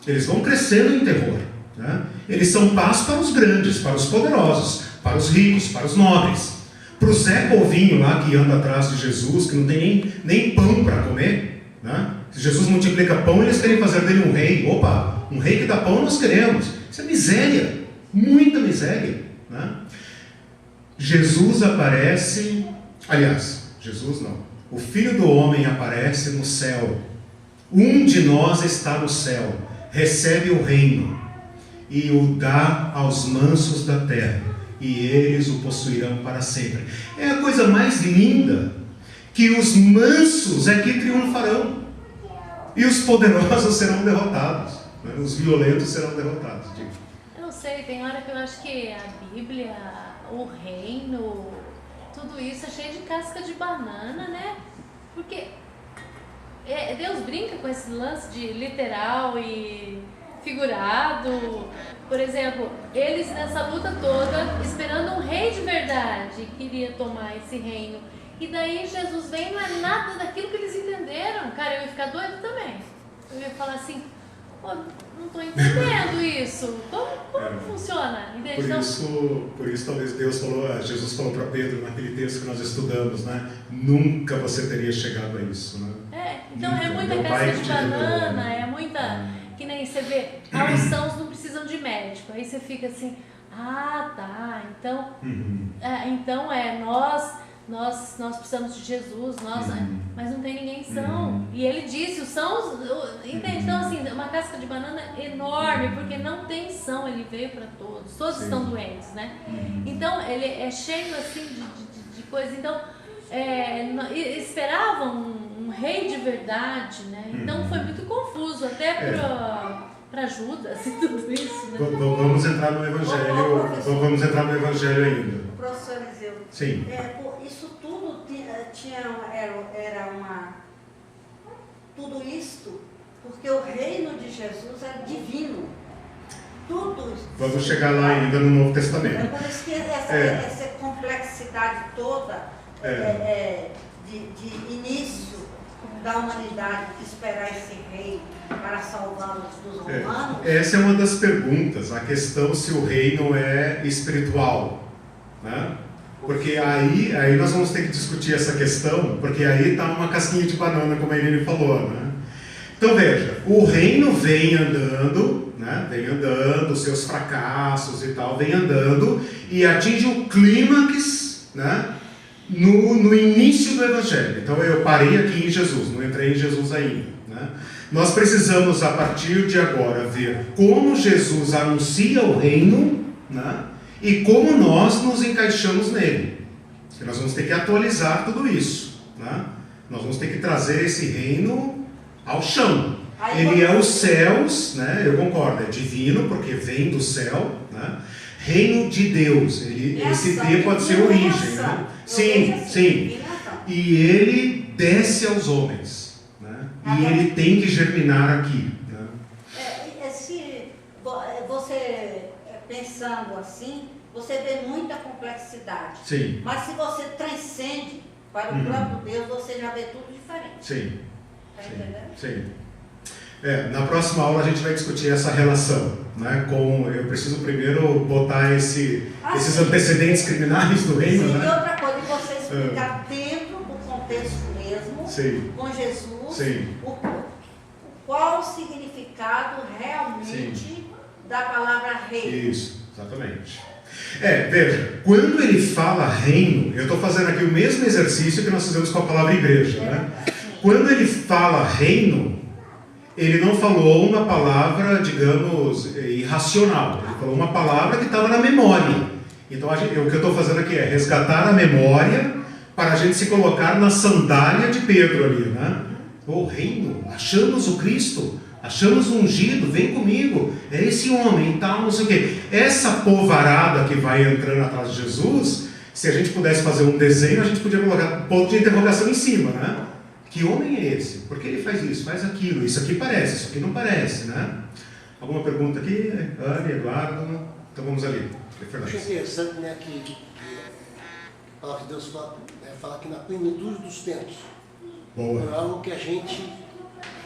Eles vão crescendo em terror. né? Eles são paz para os grandes, para os poderosos, para os ricos, para os nobres. Para o Zé Povinho lá que anda atrás de Jesus, que não tem nem pão para comer, né? Se Jesus multiplica pão, eles querem fazer dele um rei. Opa, um rei que dá pão nós queremos. Isso é miséria, muita miséria, né? Jesus aparece, aliás, Jesus não, o Filho do Homem aparece no céu. Um de nós está no céu, recebe o reino e o dá aos mansos da terra, e eles o possuirão para sempre. É a coisa mais linda, que os mansos é que triunfarão, e os poderosos serão derrotados, né? Os violentos serão derrotados. Eu não sei, tem hora que eu acho que a Bíblia, o reino, tudo isso é cheio de casca de banana, né? Porque Deus brinca com esse lance de literal e figurado. Por exemplo, eles nessa luta toda, esperando um rei de verdade, que iria tomar esse reino. E daí Jesus vem e não é nada daquilo que eles entenderam. Cara, eu ia ficar doido também. Eu ia falar assim, pô, não estou entendendo isso. Como funciona? Por isso talvez Jesus falou para Pedro naquele texto que nós estudamos, né? Nunca você teria chegado a isso, né? Então nunca. É muita Meu casca pai de te banana, revelou. é muita... Que nem você vê, aos sãos não precisam de médico. Aí você fica assim, tá, então... Nós precisamos de Jesus, mas não tem ninguém são. E ele disse, os sãos, entende? Então assim, uma casca de banana enorme, porque não tem são, ele veio para todos estão doentes, né? Então ele é cheio assim de coisas, então esperavam um rei de verdade, né? Então foi muito confuso, até para Judas e tudo isso, né? Vamos entrar no Evangelho ainda. Professor Eliseu, Sim. isso tudo tudo isto, porque o reino de Jesus é divino. Tudo isso. Vamos chegar lá ainda no Novo Testamento. É por isso que essa complexidade toda de início da humanidade, de esperar esse rei para salvá-los dos romanos. Essa é uma das perguntas, a questão se o reino é espiritual, né? Porque aí nós vamos ter que discutir essa questão, porque aí está uma casquinha de banana, como a Irene falou, né? Então veja, o reino vem andando, né? Vem andando, seus fracassos e tal, vem andando e atinge o clímax, né? No início do Evangelho. Então eu parei aqui em Jesus, não entrei em Jesus ainda, né? Nós precisamos a partir de agora ver como Jesus anuncia o reino, né? E como nós nos encaixamos nele. Porque nós vamos ter que atualizar tudo isso, né? Nós vamos ter que trazer esse reino ao chão. Ele é os céus, né? Eu concordo, é divino porque vem do céu, né? Reino de Deus. Esse D pode ser origem, né? Sim. E ele desce aos homens, né? E ele tem que germinar aqui, né? Você pensando assim, você vê muita complexidade. Sim. Mas se você transcende para o próprio Deus, você já vê tudo diferente. Sim. Está entendendo? Sim. Na próxima aula a gente vai discutir essa relação, né? Eu preciso primeiro botar esses antecedentes criminais do reino, sim, né? E outra coisa, você explicar dentro do contexto mesmo, sim. Com Jesus, sim. qual o significado realmente da palavra reino. Isso, exatamente. Veja, quando ele fala reino, eu estou fazendo aqui o mesmo exercício que nós fizemos com a palavra igreja, né? Quando ele fala reino, ele não falou uma palavra, digamos, irracional. Ele falou uma palavra que estava na memória. Então, o que eu estou fazendo aqui é resgatar a memória para a gente se colocar na sandália de Pedro ali, né? O reino, achamos o Cristo, achamos o ungido, vem comigo, é esse homem e tal, não sei o quê. Essa povarada que vai entrando atrás de Jesus, se a gente pudesse fazer um desenho, a gente podia colocar ponto de interrogação em cima, né? Que homem é esse? Por que ele faz isso, faz aquilo? Isso aqui parece, isso aqui não parece, né? Alguma pergunta aqui? Anne, Eduardo? Então vamos ali. Eu acho interessante, né, que a palavra de Deus fala que na plenitude dos tempos. Boa. É algo que a gente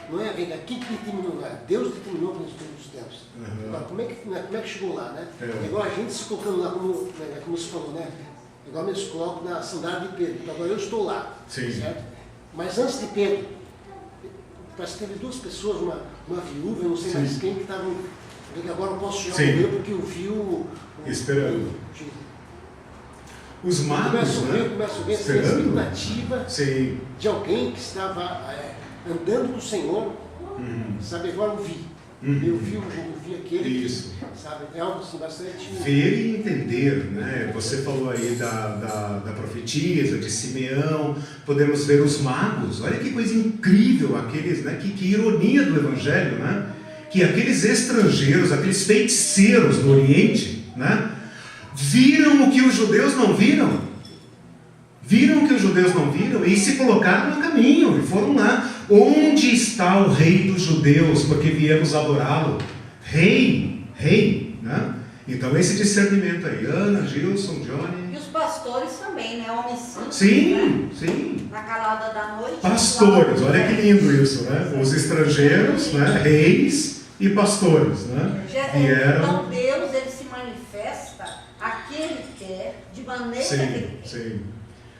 não é quem que determinou lá? Deus determinou para os tempos. Agora, como é que chegou lá, né? É igual a gente se colocando lá, como você falou, né? Igual eles colocam na sandália de Pedro. Então, agora eu estou lá, certo? Mas antes de Pedro, parece que teve duas pessoas, uma viúva, eu não sei mais quem, que estavam... Agora eu posso chegar ao meu porque eu vi esperando. Os magos, começo a ver essa expectativa de alguém que estava andando com o Senhor, sabe, agora eu vi. Eu vi aquele que, sabe, é algo assim bastante... Ver e entender, né? Você falou aí da profetisa, de Simeão, podemos ver os magos, olha que coisa incrível, aqueles, né? Que ironia do Evangelho, né? Que aqueles estrangeiros, aqueles feiticeiros do Oriente, né? Viram o que os judeus não viram. Viram o que os judeus não viram e se colocaram no caminho e foram lá. Onde está o rei dos judeus? Porque viemos adorá-lo. Rei, né? Então esse discernimento aí, Ana, Gilson, Johnny. E os pastores também, né? Homens simples. Sim. Na calada da noite. Pastores, olha que lindo isso, né? Os estrangeiros, né? Reis e pastores, né? Então Deus, ele se manifesta a quem ele quer, de maneira que ele quer. Sim.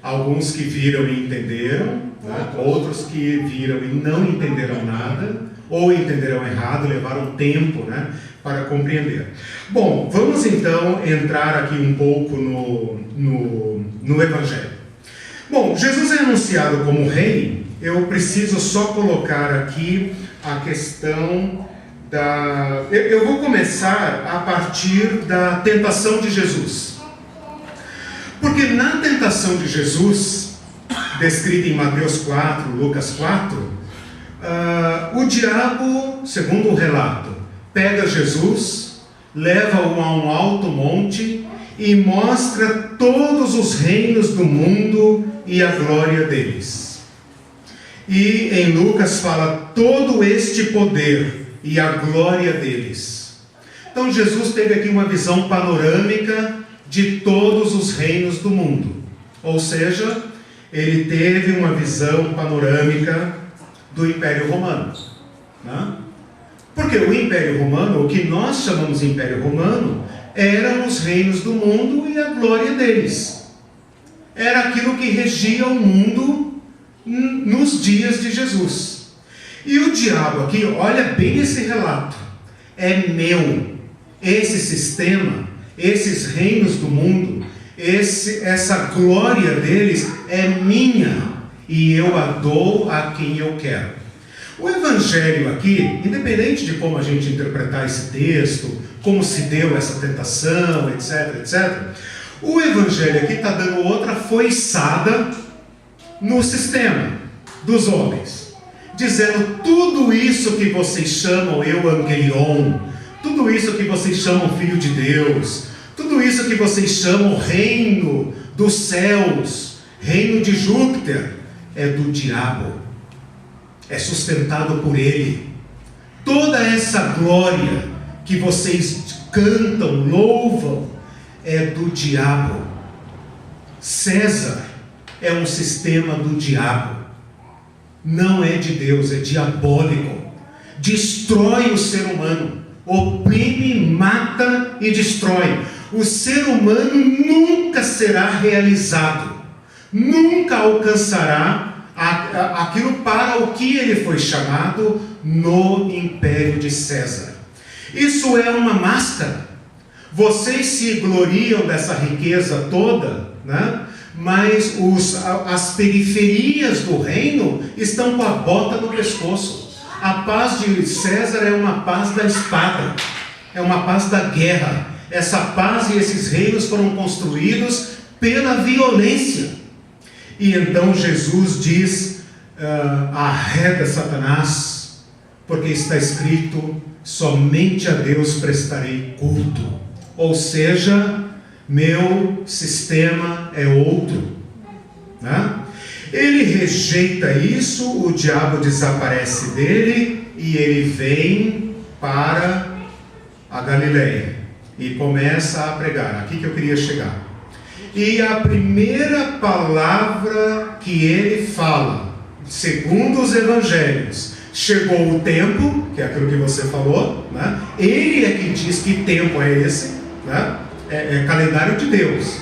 Alguns que viram e entenderam, né? Outros que viram e não entenderam nada, ou entenderam errado, levaram tempo, né, para compreender. Bom, vamos então entrar aqui um pouco no Evangelho. Bom, Jesus é anunciado como rei. Eu preciso só colocar aqui a questão da... Eu vou começar a partir da tentação de Jesus. Porque na tentação de Jesus, descrita em Mateus 4, Lucas 4, o diabo, segundo o relato, pega Jesus, leva-o a um alto monte e mostra todos os reinos do mundo e a glória deles. E em Lucas fala todo este poder e a glória deles. Então Jesus teve aqui uma visão panorâmica de todos os reinos do mundo. Ou seja, ele teve uma visão panorâmica do Império Romano. Né? Porque o Império Romano, o que nós chamamos de Império Romano, eram os reinos do mundo e a glória deles. Era aquilo que regia o mundo nos dias de Jesus. E o diabo aqui, olha bem esse relato, é meu. Esse sistema, esses reinos do mundo, essa glória deles é minha e eu a dou a quem eu quero. O Evangelho aqui, independente de como a gente interpretar esse texto, como se deu essa tentação, etc., o Evangelho aqui está dando outra foiçada no sistema dos homens, dizendo tudo isso que vocês chamam Evangelion, tudo isso que vocês chamam Filho de Deus, tudo isso que vocês chamam reino dos céus, reino de Júpiter, é do diabo, é sustentado por ele. Toda essa glória que vocês cantam, louvam, é do diabo. César é um sistema do diabo, não é de Deus, é diabólico, destrói o ser humano, oprime, mata e destrói. O ser humano nunca será realizado, nunca alcançará aquilo para o que ele foi chamado no Império de César. Isso é uma máscara. Vocês se gloriam dessa riqueza toda, né? Mas as periferias do reino estão com a bota no pescoço. A paz de César é uma paz da espada, é uma paz da guerra. Essa paz e esses reinos foram construídos pela violência. E então Jesus diz, arreda Satanás, porque está escrito, somente a Deus prestarei culto. Ou seja, meu sistema é outro. Né? Ele rejeita isso, o diabo desaparece dele e ele vem para a Galileia e começa a pregar. Aqui que eu queria chegar. E a primeira palavra que ele fala, segundo os evangelhos, Chegou o tempo, que é aquilo que você falou, né? Ele é quem diz que tempo é esse, né? É calendário de Deus.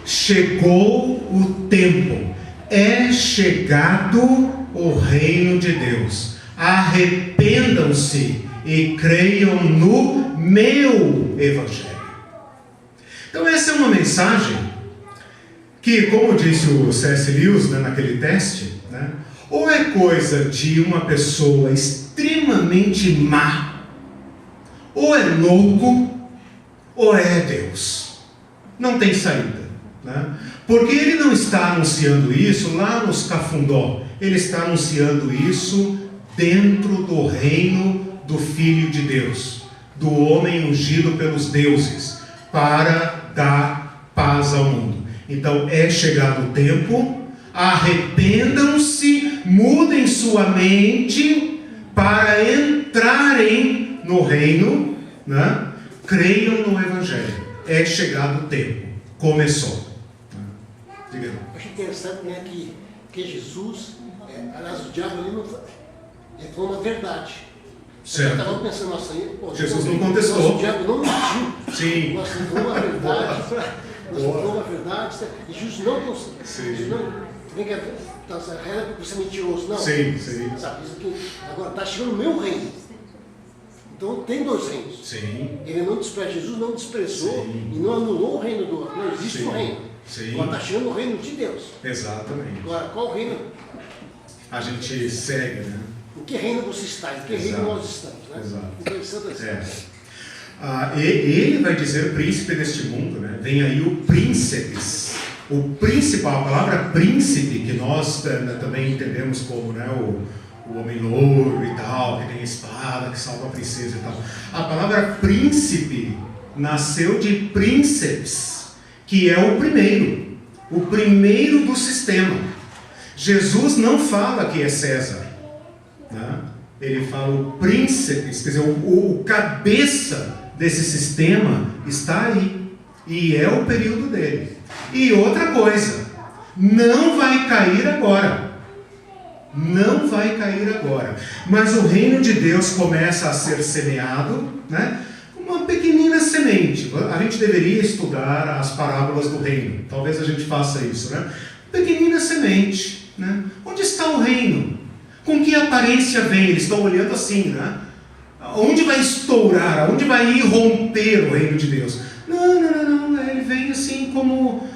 Chegou o tempo, é chegado o reino de Deus. Arrependam-se e creiam no meu evangelho. Então essa é uma mensagem que, como disse o C.S. Lewis, né, naquele teste, né, ou é coisa de uma pessoa extremamente má, ou é louco, ou é Deus. Não tem saída, né? Porque ele não está anunciando isso lá nos Cafundó, ele está anunciando isso dentro do reino do Filho de Deus, do homem ungido pelos deuses, para dar paz ao mundo. Então é chegado o tempo, arrependam-se, mudem sua mente para entrarem no reino, né? Creiam no Evangelho. É chegado o tempo, começou. Diga. Eu acho interessante, né, que Jesus, aliás, o diabo ali ele falou uma verdade. Certo. Eu estava pensando, nossa, Jesus não contestou. O diabo não mentiu. Sim. Nós falou uma verdade. Nós falou uma verdade. E Jesus não conseguiu. Sim. Jesus não. Vem cá, essa regra porque você é mentiroso. Não. Sim, sim. Sabe, isso aqui, agora está chegando o meu reino. Então tem dois reinos. Sim. Ele não desprezou, Jesus não desprezou Sim. e não anulou o reino do outro. Não existe Sim. um reino. Sim. Agora está chegando o reino de Deus. Exatamente. Agora, qual reino? A gente segue, né? Em que reino você está? Em que reino nós estamos? Né? Exato. Interessante assim. Ele vai dizer príncipe deste mundo, né? Vem aí o príncipes. O principal, a palavra príncipe, que nós também entendemos como, né, o homem louro e tal, que tem a espada, que salva a princesa e tal. A palavra príncipe nasceu de príncipes, que é o primeiro do sistema. Jesus não fala que é César, né? Ele fala o príncipes, quer dizer, o cabeça desse sistema está aí, e é o período dele. E outra coisa, não vai cair agora. Não vai cair agora. Mas o reino de Deus começa a ser semeado, né? Uma pequenina semente. A gente deveria estudar as parábolas do reino. Talvez a gente faça isso, né? Pequenina semente, né? Onde está o reino? Com que aparência vem? Eles estão olhando assim, né? Onde vai estourar? Onde vai irromper o reino de Deus? Não. Ele vem assim como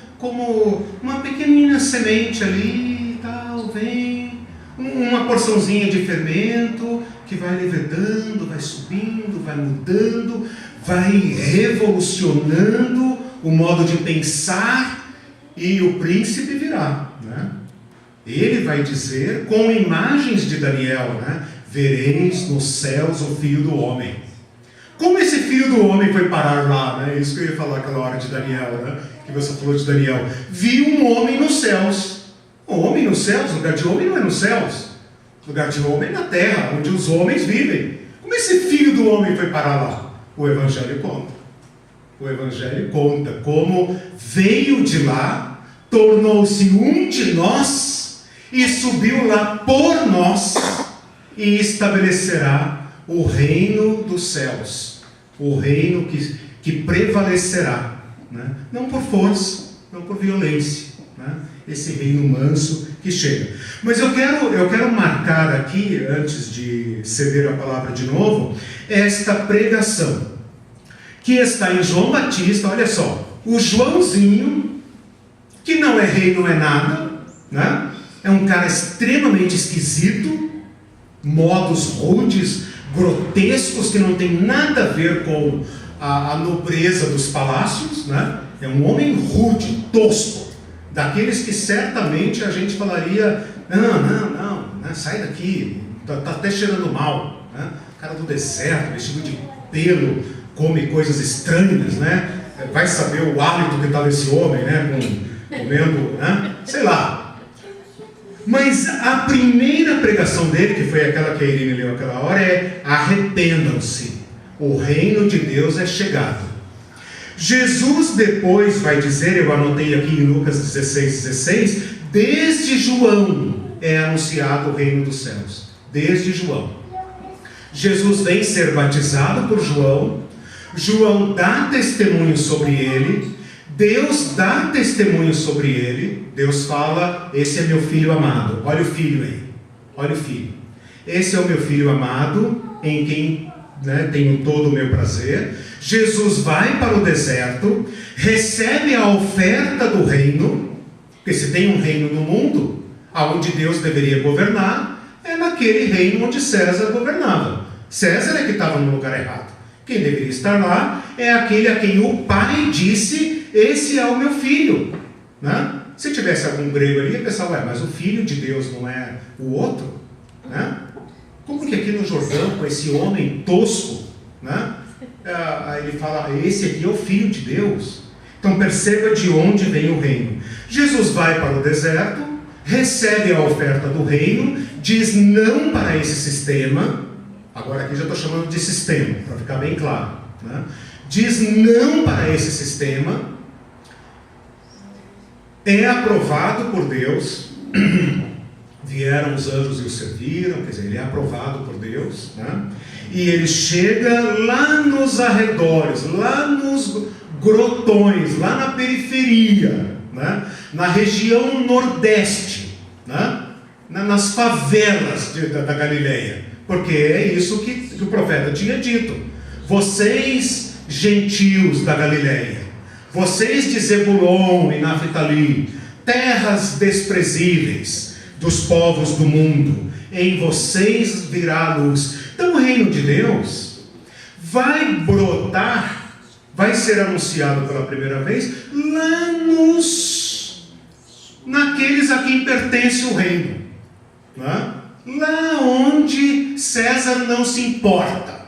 uma pequenina semente ali e tal, vem uma porçãozinha de fermento que vai levedando, vai subindo, vai mudando, vai revolucionando o modo de pensar, e o príncipe virá, né? Ele vai dizer, com imagens de Daniel, né? Vereis nos céus o Filho do Homem. Como esse Filho do Homem foi parar lá, né? Isso que eu ia falar aquela hora de Daniel, né? Que você falou de Daniel. Viu um homem nos céus. Um homem nos céus? Lugar de homem não é nos céus. Lugar de homem é na terra, onde os homens vivem. Como esse Filho do Homem foi parar lá? O Evangelho conta. O Evangelho conta como veio de lá, tornou-se um de nós e subiu lá por nós e estabelecerá o reino dos céus, o reino que prevalecerá, né? Não por força, não por violência, né? Esse reino manso que chega. Mas eu quero marcar aqui, antes de ceder a palavra de novo, esta pregação, que está em João Batista. Olha só, o Joãozinho, que não é rei, não é nada, né? É um cara extremamente esquisito, modos rudes, grotescos, que não tem nada a ver com a nobreza dos palácios, né? É um homem rude, tosco, daqueles que certamente a gente falaria, não, né? Sai daqui, tá até cheirando mal, né? Cara do deserto, vestido de pelo, come coisas estranhas, né? Vai saber o hálito que está nesse homem, né? Comendo, né? Sei lá. Mas a primeira pregação dele, que foi aquela que a Irene leu aquela hora, é: arrependam-se, o reino de Deus é chegado. Jesus depois vai dizer, eu anotei aqui em Lucas 16, desde João é anunciado o reino dos céus. desde João. Jesus vem ser batizado por João, João dá testemunho sobre ele, Deus dá testemunho sobre ele, Deus fala, esse é meu filho amado, olha o filho aí, olha o filho, esse é o meu filho amado, em quem tenho todo o meu prazer. Jesus vai para o deserto, recebe a oferta do reino, porque se tem um reino no mundo, aonde Deus deveria governar, é naquele reino onde César governava. César é que estava no lugar errado. Quem deveria estar lá é aquele a quem o pai disse, esse é o meu filho. Né? Se tivesse algum grego ali, ia pensar, mas o filho de Deus não é o outro? Né? Como que aqui no Jordão, com esse homem tosco, né? Ele fala, esse aqui é o filho de Deus. Então perceba de onde vem o reino. Jesus vai para o deserto, recebe a oferta do reino, diz não para esse sistema. Agora aqui já estou chamando de sistema, para ficar bem claro, né? Diz não para esse sistema, é aprovado por Deus, vieram os anjos e o serviram, quer dizer, ele é aprovado por Deus, né? E ele chega lá nos arredores, lá nos grotões, lá na periferia, né? Na região nordeste, né? Nas favelas da Galileia, porque é isso que o profeta tinha dito. Vocês, gentios da Galileia, vocês de Zebulon e Naftali, terras desprezíveis dos povos do mundo, em vocês virá a luz. Então o reino de Deus vai brotar, vai ser anunciado pela primeira vez lá naqueles a quem pertence o reino, né? Lá onde César não se importa.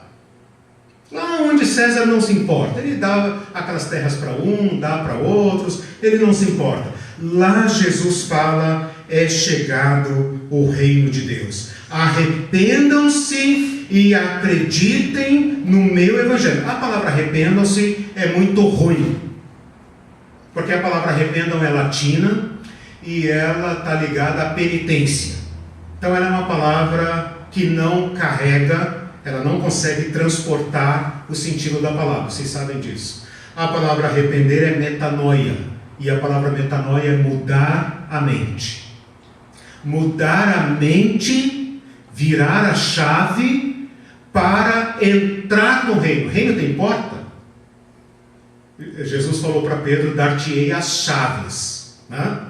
Lá onde César não se importa. Ele dá aquelas terras para um, dá para outros, ele não se importa. Lá Jesus fala, é chegado o reino de Deus. Arrependam-se e acreditem no meu evangelho. A palavra arrependam-se é muito ruim, porque a palavra arrependam é latina e ela está ligada à penitência. Então ela é uma palavra que não carrega, ela não consegue transportar o sentido da palavra, vocês sabem disso. A palavra arrepender é metanoia, e a palavra metanoia é mudar a mente. Mudar a mente, virar a chave para entrar no reino. O reino tem porta? Jesus falou para Pedro, dar-te-ei as chaves, né?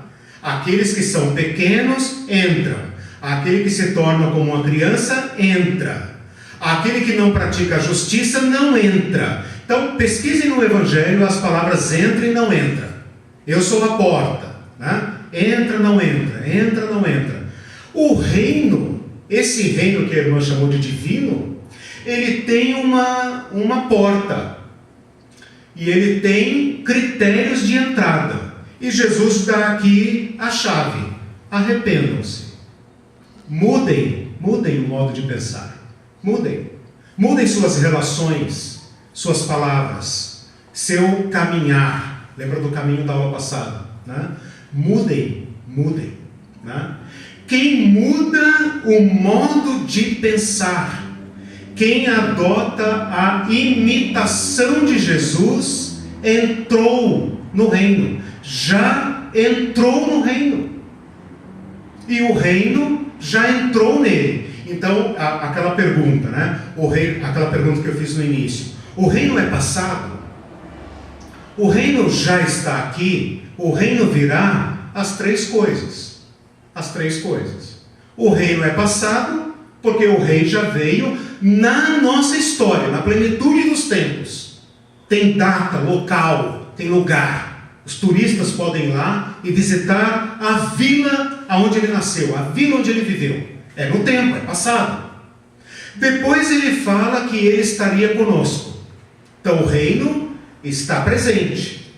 Aqueles que são pequenos, entram. Aquele que se torna como uma criança, entra. Aquele que não pratica a justiça, não entra. Então, pesquisem no Evangelho as palavras entra e não entra. Eu sou a porta, né? Entra, não entra. Entra, não entra. O reino, esse reino que a irmã chamou de divino, ele tem uma porta. E ele tem critérios de entrada. E Jesus dá aqui a chave. Arrependam-se. Mudem o modo de pensar. Mudem suas relações, suas palavras, seu caminhar. Lembra do caminho da aula passada, né? Mudem, né? Quem muda o modo de pensar, quem adota a imitação de Jesus, entrou no reino. Já entrou no reino. E o reino já entrou nele. Então, aquela pergunta, né? Aquela pergunta que eu fiz no início. O reino é passado? O reino já está aqui? O reino virá? As três coisas. O reino é passado, porque o rei já veio na nossa história, na plenitude dos tempos. Tem data, local, tem lugar. Os turistas podem ir lá e visitar a vila onde ele nasceu, a vila onde ele viveu. É no tempo, é passado. Depois ele fala que ele estaria conosco. Então o reino está presente.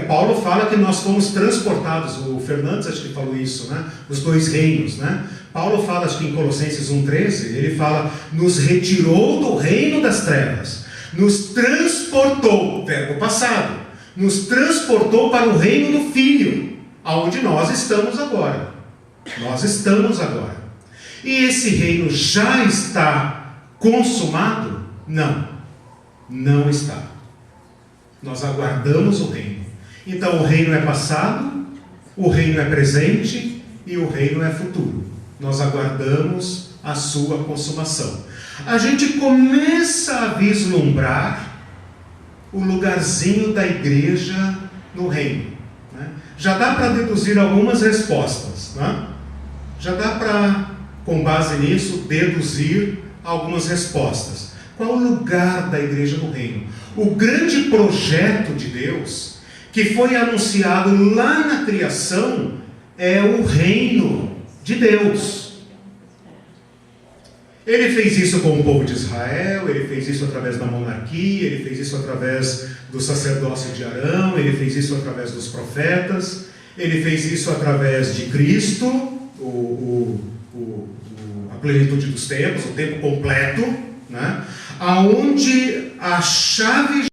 Paulo fala que nós fomos transportados, o Fernandes acho que falou isso, né? Os dois reinos, né? Paulo fala, acho que em Colossenses 1,13, ele fala, nos retirou do reino das trevas, nos transportou, verbo passado, nos transportou para o reino do Filho, aonde nós estamos agora. E esse reino já está consumado? Não, não está. Nós aguardamos o reino. Então o reino é passado, o reino é presente e o reino é futuro. Nós aguardamos a sua consumação. A gente começa a vislumbrar o lugarzinho da igreja no reino, né? Já dá para deduzir algumas respostas, né? Já dá para, com base nisso, deduzir algumas respostas. Qual o lugar da igreja no reino? O grande projeto de Deus, que foi anunciado lá na criação, é o reino de Deus. Ele fez isso com o povo de Israel, ele fez isso através da monarquia, ele fez isso através do sacerdócio de Arão, ele fez isso através dos profetas, ele fez isso através de Cristo, a plenitude dos tempos, o tempo completo, né? Aonde a chave